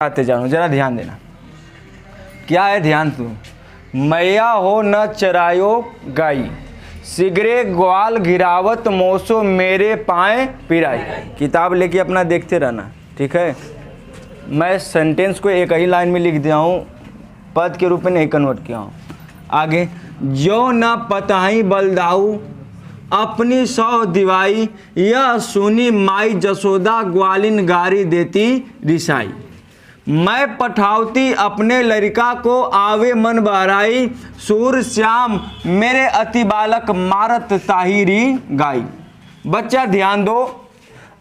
आते जानो, जरा ध्यान देना क्या है, ध्यान तू। मैया हो न चरायो गाई, सिगरे ग्वाल गिरावत मोसो मेरे पाए पिराई। किताब लेके अपना देखते रहना, ठीक है। मैं सेंटेंस को एक ही लाइन में लिख दिया हूँ, पद के रूप में नहीं कन्वर्ट किया हूँ। आगे, जो न पताई बलदाऊ अपनी सौ दिवाई, यह सुनी माई जसोदा ग्वालिन गारी देती रिसाई। मैं पठावती अपने लड़का को आवे मन बहराई, सूर श्याम मेरे अति बालक मारत ताहिरी गाई। बच्चा ध्यान दो,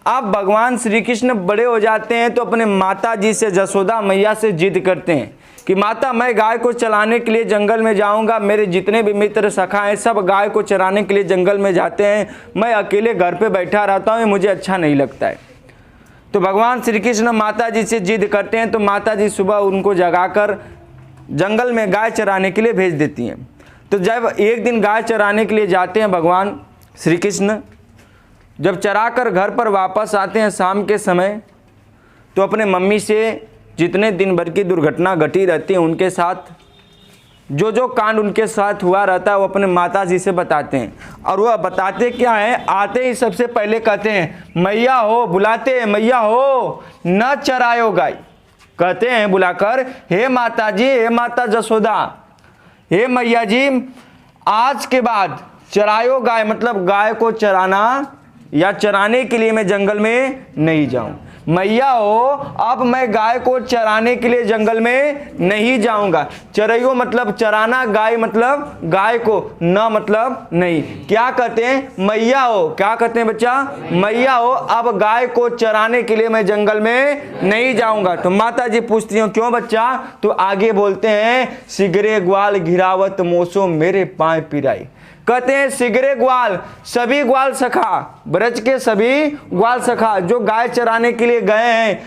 अब भगवान श्री कृष्ण बड़े हो जाते हैं तो अपने माता जी से, जसोदा मैया से जिद करते हैं कि माता मैं गाय को चलाने के लिए जंगल में जाऊंगा, मेरे जितने भी मित्र सखा हैं सब गाय को चराने के लिए जंगल में जाते हैं, मैं अकेले घर पे बैठा रहता हूँ, मुझे अच्छा नहीं लगता है। तो भगवान श्री कृष्ण माता जी से जिद करते हैं तो माता जी सुबह उनको जगाकर जंगल में गाय चराने के लिए भेज देती हैं। तो जब एक दिन गाय चराने के लिए जाते हैं भगवान श्री कृष्ण, जब चराकर घर पर वापस आते हैं शाम के समय, तो अपने मम्मी से जितने दिन भर की दुर्घटना घटी रहती है उनके साथ जो कांड उनके साथ हुआ रहता है वो अपने माता जी से बताते हैं। और वह बताते क्या है, आते ही सबसे पहले कहते हैं मैया हो, बुलाते हैं मैया हो न चरायो गाय। कहते हैं बुलाकर, हे माता जी, हे माता जसोदा, हे मैया जी, आज के बाद चरायो गाय मतलब गाय को चराना या चराने के लिए मैं जंगल में नहीं जाऊं। मैया हो, अब मैं गाय को चराने के लिए जंगल में नहीं जाऊंगा। चरइयो मतलब चराना, गाय मतलब गाय को, न मतलब नहीं। क्या कहते हैं, मैया हो, क्या कहते हैं बच्चा, मैया हो अब गाय को चराने के लिए मैं जंगल में नहीं जाऊंगा। तो माता जी पूछती हूँ क्यों बच्चा, तो आगे बोलते हैं सिगरे ग्वाल घिरावत मोसो मेरे पाए पिराई। कहते हैं सिगरे ग्वाल, सभी ग्वाल सखा, ब्रज के सभी ग्वाल सखा जो गाय चराने के लिए गए हैं,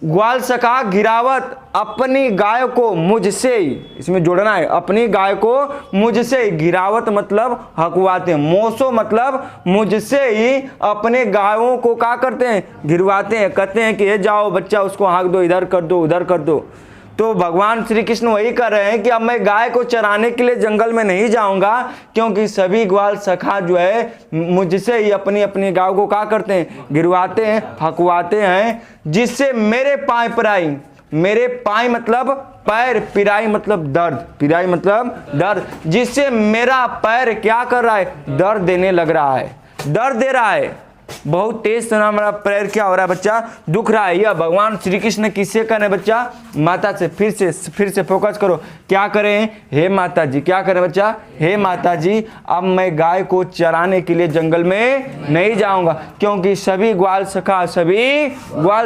ग्वाल सखा गिरावत अपनी गाय को मुझसे, इसमें जोड़ना है, अपनी गाय को मुझसे, गिरावत मतलब हकवाते हैं, मोसो मतलब मुझसे ही अपने गायों को क्या करते हैं, गिरवाते हैं। कहते हैं कि ये जाओ बच्चा उसको हाँक दो, इधर कर दो, उधर कर दो। तो भगवान श्री कृष्ण वही कर रहे हैं कि अब मैं गाय को चराने के लिए जंगल में नहीं जाऊंगा, क्योंकि सभी ग्वाल सखा जो है मुझसे ही अपनी अपनी गाय को क्या करते हैं, गिरवाते हैं, हकवाते हैं, जिससे मेरे पाए पिराई, मेरे पाए मतलब पैर, पिराई मतलब दर्द, पिराई मतलब दर्द, जिससे मेरा पैर क्या कर रहा है, दर्द देने लग रहा है, दर्द दे रहा है, बहुत तेज से हमारा पैर क्या हो रहा है बच्चा, दुख रहा है। यह भगवान श्री कृष्ण किससे करें बच्चा, माता से। फिर से फोकस करो, क्या करें, हे माता जी, क्या करें बच्चा, हे माता जी अब मैं गाय को चराने के लिए जंगल में नहीं जाऊंगा, क्योंकि सभी ग्वाल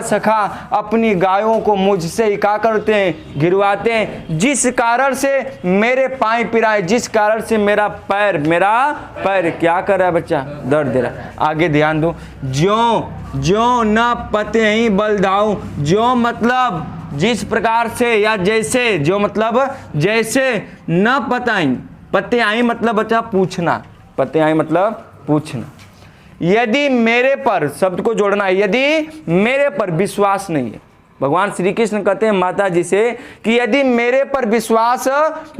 सखा अपनी गायों को मुझसे ही क्या करते हैं, गिरवाते हैं, जिस कारण से मेरे पाए पिराए, जिस कारण से मेरा पैर क्या कर रहा है बच्चा, दर्द दे रहा है। आगे ध्यान दो, ज्यों न पते ही बलदाऊ, ज्यों मतलब जिस प्रकार से या जैसे, जो मतलब जैसे, न पताई, पते आई मतलब बच्चा पूछना, पते आई मतलब पूछना। यदि मेरे पर, शब्द को जोड़ना है, यदि मेरे पर विश्वास नहीं है, भगवान श्री कृष्ण कहते हैं माता जी से कि यदि मेरे पर विश्वास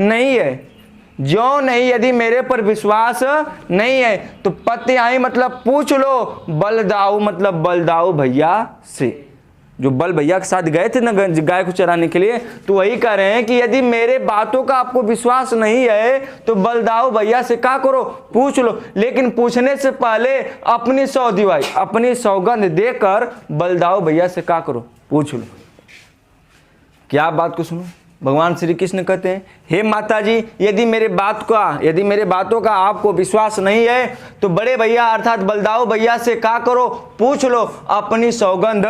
नहीं है, जो नहीं, यदि मेरे पर विश्वास नहीं है तो पते आई मतलब पूछ लो, बलदाऊ मतलब बलदाऊ भैया से, जो बल भैया के साथ गए थे ना गाय को चराने के लिए, तो वही कह रहे हैं कि यदि मेरे बातों का आपको विश्वास नहीं है तो बलदाऊ भैया से क्या करो, पूछ लो। लेकिन पूछने से पहले अपनी सौ दिवाई, अपनी सौगंध देकर बलदाऊ भैया से क्या करो, पूछ लो। क्या बात को सुनो, भगवान श्री कृष्ण कहते हैं हे माता जी यदि मेरे बातों का आपको विश्वास नहीं है तो बड़े भैया अर्थात बलदाऊ भैया से क्या करो, पूछ लो, अपनी सौगंध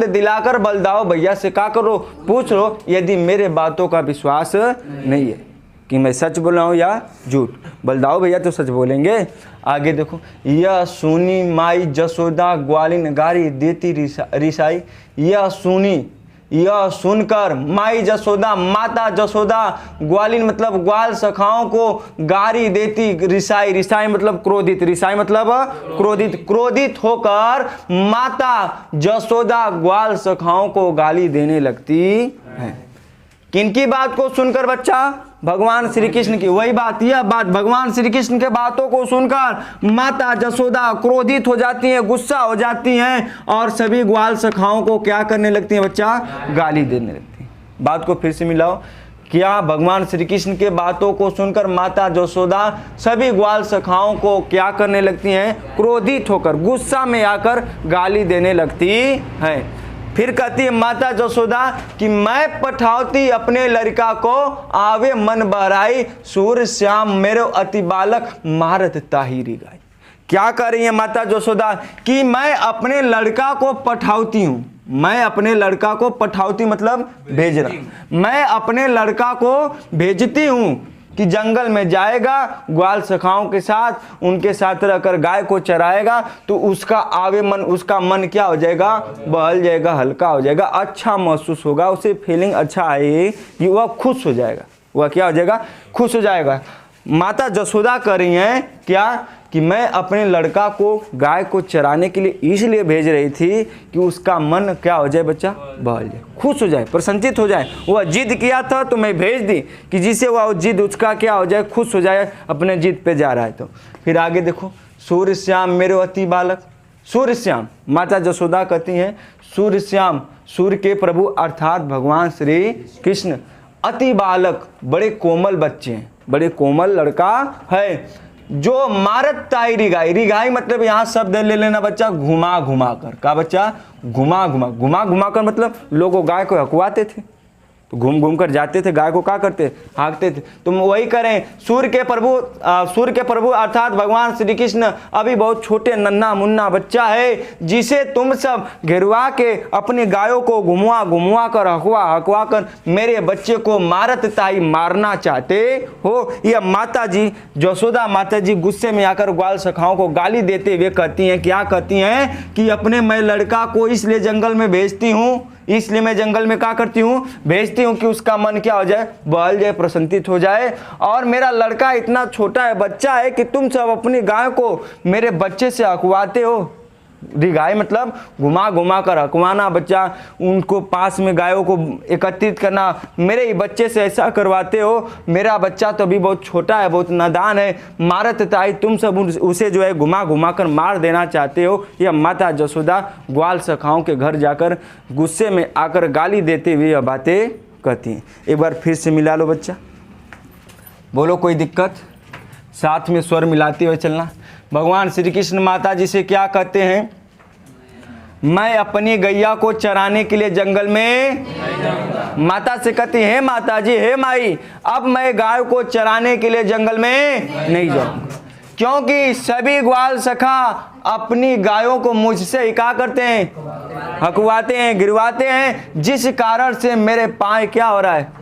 दिलाकर बलदाऊ भैया से क्या करो, पूछ लो, यदि मेरे बातों का विश्वास नहीं है कि मैं सच बोल रहा हूँ या झूठ। बलदाऊ भैया तो सच बोलेंगे। आगे देखो, यह सुनी माई जसोदा ग्वालिन गारी देती रिसाई, यह सुनी, यह सुनकर माई जसोदा, माता जसोदा ग्वालिन मतलब ग्वाल सखाओं को गारी देती, रिसाई, रिसाई मतलब क्रोधित, रिसाई मतलब क्रोधित, क्रोधित होकर माता जसोदा ग्वाल सखाओं को गाली देने लगती है। किनकी बात को सुनकर बच्चा? भगवान श्री कृष्ण की। वही बात, यह बात भगवान श्री कृष्ण के बातों को सुनकर माता जसोदा क्रोधित हो जाती हैं, गुस्सा हो जाती हैं और सभी ग्वाल सखाओं को क्या करने लगती हैं बच्चा? गाली देने लगती हैं। बात को फिर से मिलाओ। क्या भगवान श्री कृष्ण के बातों को सुनकर माता जसोदा सभी ग्वाल सखाओं को क्या करने लगती हैं? क्रोधित होकर, गुस्सा में आकर गाली देने लगती हैं। फिर कहती है माता जसोदा कि मैं पठावती अपने लड़का को, आवे मन बहराई, सूर श्याम मेरो अति बालक, मारत ताहिरी गाय। क्या कर रही है माता जसोदा? कि मैं अपने लड़का को पठावती हूं, मैं अपने लड़का को पठावती मतलब भेजना, मैं अपने लड़का को भेजती हूं कि जंगल में जाएगा, ग्वाल सखाओं के साथ, उनके साथ रहकर गाय को चराएगा, तो उसका आवे मन, उसका मन क्या हो जाएगा? बहल जाएगा, हल्का हो जाएगा, अच्छा महसूस होगा, उसे फीलिंग अच्छा आएगी, वह खुश हो जाएगा। वह क्या हो जाएगा? खुश हो जाएगा। माता जसोदा कर रही हैं क्या? कि मैं अपने लड़का को गाय को चराने के लिए इसलिए भेज रही थी कि उसका मन क्या हो जाए बच्चा? बहल जाए, खुश हो जाए, प्रसन्नचित हो जाए। वह जिद किया था तो मैं भेज दी कि जिससे वह जिद उसका क्या हो जाए? खुश हो जाए, अपने जिद पे जा रहा है। तो फिर आगे देखो, सूर्य श्याम मेरो अति बालक। सूर्य श्याम, माता जसोदा कहती हैं सूर्य श्याम, सूर्य के प्रभु अर्थात भगवान श्री कृष्ण, अति बालक बड़े कोमल बच्चे हैं, बड़े कोमल लड़का है, जो मारत ताई रिगाई, रिगाई मतलब यहाँ शब्द ले लेना बच्चा, घुमा घुमा कर। का बच्चा? घुमा घुमा, घुमा घुमा कर मतलब लोगों गाय को हकवाते थे, तो घूम घूम कर जाते थे, गाय को क्या करते? हाँकते थे। तुम वही करें, सूर्य के प्रभु अर्थात भगवान श्री कृष्ण अभी बहुत छोटे नन्हा मुन्ना बच्चा है, जिसे तुम सब घेरवा के अपनी गायों को घुमवा घुमवा कर, हकवा हकवा कर मेरे बच्चे को मारत ताई मारना चाहते हो। यह माता जी जसोदा माता जी गुस्से में आकर ग्वाल सखाओं को गाली देते हुए कहती हैं, क्या कहती हैं? कि अपने मैं लड़का को इसलिए जंगल में भेजती हूँ, इसलिए मैं जंगल में क्या करती हूँ? भेजती हूँ कि उसका मन क्या हो जाए? बहल जाए, प्रसन्नचित हो जाए। और मेरा लड़का इतना छोटा है, बच्चा है, कि तुम सब अपनी गाय को मेरे बच्चे से हकवाते हो। रिगाई मतलब घुमा घुमा कर हकवाना, बच्चा उनको पास में गायों को एकत्रित करना, मेरे ही बच्चे से ऐसा करवाते हो। मेरा बच्चा तो अभी बहुत छोटा है, बहुत नादान है, मारत ताई तुम सब उसे जो है घुमा घुमा कर मार देना चाहते हो। यह माता जसोदा ग्वाल सखाओं के घर जाकर गुस्से में आकर गाली देते हुए यह बातें कहती हैं। एक बार फिर से मिला लो बच्चा, बोलो कोई दिक्कत? साथ में स्वर मिलाते हुए चलना। भगवान श्री कृष्ण माता जी से क्या कहते हैं? मैं अपनी गैया को चराने के लिए जंगल में, माता से कहती है माता जी, हे माई, अब मैं गाय को चराने के लिए जंगल में नहीं जाऊंगा, क्योंकि सभी ग्वाल सखा अपनी गायों को मुझसे ही क्या करते हैं? हकवाते हैं, गिरवाते हैं, जिस कारण से मेरे पाँव क्या हो रहा है?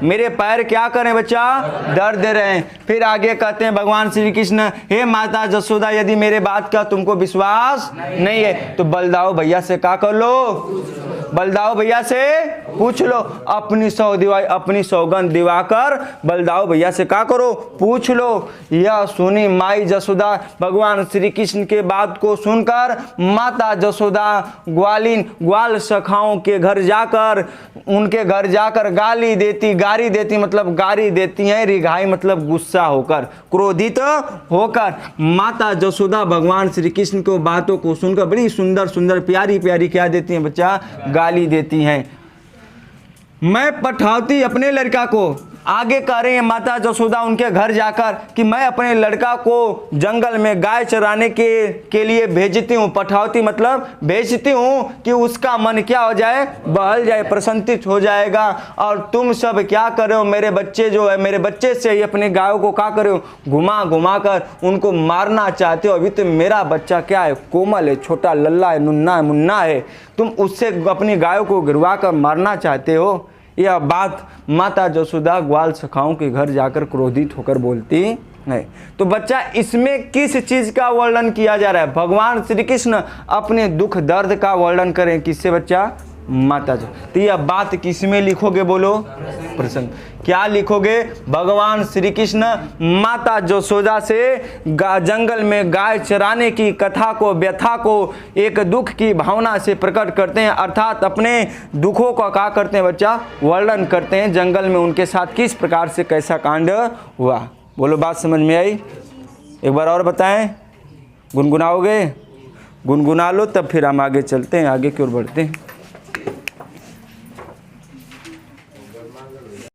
मेरे पैर क्या करें बच्चा? दर्द दे रहे हैं। फिर आगे कहते हैं भगवान श्री कृष्ण, हे माता जसोदा, यदि मेरे बात का तुमको विश्वास नहीं है तो बलदाऊ भैया से क्या कर लो? बलदाऊ भैया से पूछ लो। अपनी सौगंध दिवाकर बलदाऊ भैया से क्या करो? पूछ लो। यह सुनी माई जसोदा भगवान श्री कृष्ण के बात को सुनकर माता जसोदा ग्वाल सखाओं के घर जाकर, उनके घर जाकर गाली देती मतलब गाली देती हैं, रिघाई मतलब गुस्सा होकर, क्रोधित होकर माता जसोदा भगवान श्री कृष्ण को बातों को सुनकर बड़ी सुंदर सुंदर प्यारी प्यारी क्या देती हैं बच्चा? गाली देती हैं। मैं पठावती अपने लड़का को, आगे कह रही है माता जसोदा उनके घर जाकर कि मैं अपने लड़का को जंगल में गाय चराने के लिए भेजती हूँ। पठावती मतलब भेजती हूँ कि उसका मन क्या हो जाए? बहल जाए, प्रसन्नचित हो जाएगा। और तुम सब क्या कर रहे हो? मेरे बच्चे जो है, मेरे बच्चे से ही अपने गायों को क्या कर रहे हो? घुमा घुमा कर उनको मारना चाहते हो। अभी तो मेरा बच्चा क्या है? कोमल है, छोटा लल्ला है, नुन्ना है, मुन्ना है, तुम उससे अपनी गायों को गिरवा कर मारना चाहते हो। यह बात माता जसोदा ग्वाल सखाओं के घर जाकर क्रोधित होकर बोलती है। तो बच्चा इसमें किस चीज का वर्णन किया जा रहा है? भगवान श्री कृष्ण अपने दुख दर्द का वर्णन करें किससे बच्चा? माता जो। तो यह बात किसमें लिखोगे बोलो? प्रसंग। क्या लिखोगे? भगवान श्री कृष्ण माता यशोदा से जंगल में गाय चराने की कथा को, व्यथा को एक दुख की भावना से प्रकट करते हैं, अर्थात अपने दुखों का क्या करते हैं बच्चा? वर्णन करते हैं, जंगल में उनके साथ किस प्रकार से कैसा कांड हुआ। बोलो बात समझ में आई? एक बार और बताएं, गुनगुनाओगे? गुनगुना लो तब फिर हम आगे चलते हैं, आगे की ओर बढ़ते हैं।